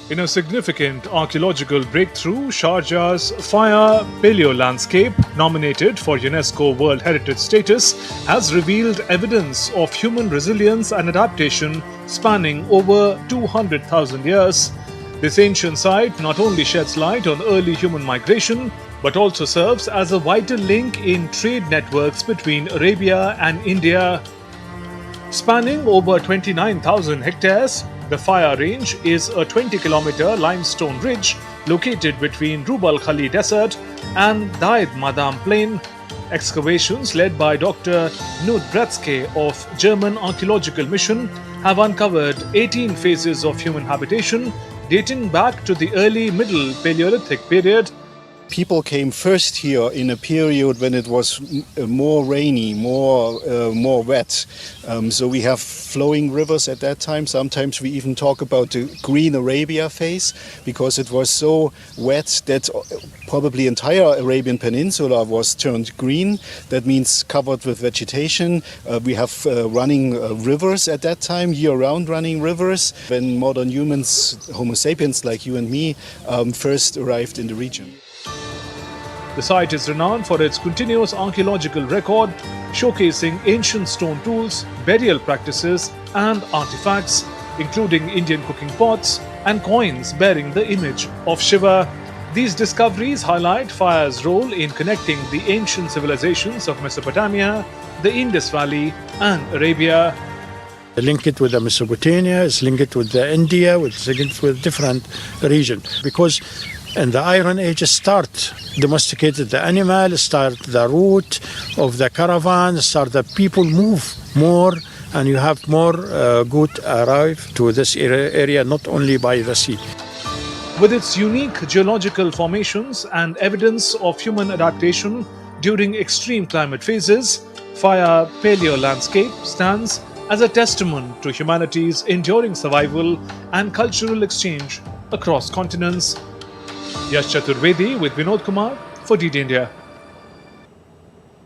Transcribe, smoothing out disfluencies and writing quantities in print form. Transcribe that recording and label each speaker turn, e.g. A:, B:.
A: In a significant archaeological breakthrough, Sharjah's Faya paleo-landscape, nominated for UNESCO World Heritage status, has revealed evidence of human resilience and adaptation spanning over 200,000 years. This ancient site not only sheds light on early human migration, but also serves as a vital link in trade networks between Arabia and India. Spanning over 29,000 hectares, the Faya Range is a 20-kilometer limestone ridge located between Rub al Khali Desert and Daid Madam Plain. Excavations led by Dr. Knut Bretzke of German Archaeological Mission have uncovered 18 phases of human habitation dating back to the early Middle Paleolithic period.
B: People came first here in a period when it was more rainy, more wet. So we have flowing rivers at that time. Sometimes we even talk about the Green Arabia phase because it was so wet that probably entire Arabian Peninsula was turned green. That means covered with vegetation. We have running rivers at that time, year-round running rivers, when modern humans, Homo sapiens like you and me, first arrived in the region.
A: The site is renowned for its continuous archaeological record, showcasing ancient stone tools, burial practices, and artifacts, including Indian cooking pots and coins bearing the image of Shiva. These discoveries highlight Faya's role in connecting the ancient civilizations of Mesopotamia, the Indus Valley, and Arabia.
C: Link it with the Mesopotamia, it's linked with the India, it's linked with different regions. Because in the Iron Age start domesticated the animal, start the route of the caravan, start the people move more, and you have more goods arrive to this area not only by the sea.
A: With its unique geological formations and evidence of human adaptation during extreme climate phases, Faya Paleo landscape stands as a testament to humanity's enduring survival and cultural exchange across continents. Yash Chaturvedi with Vinod Kumar for DD India.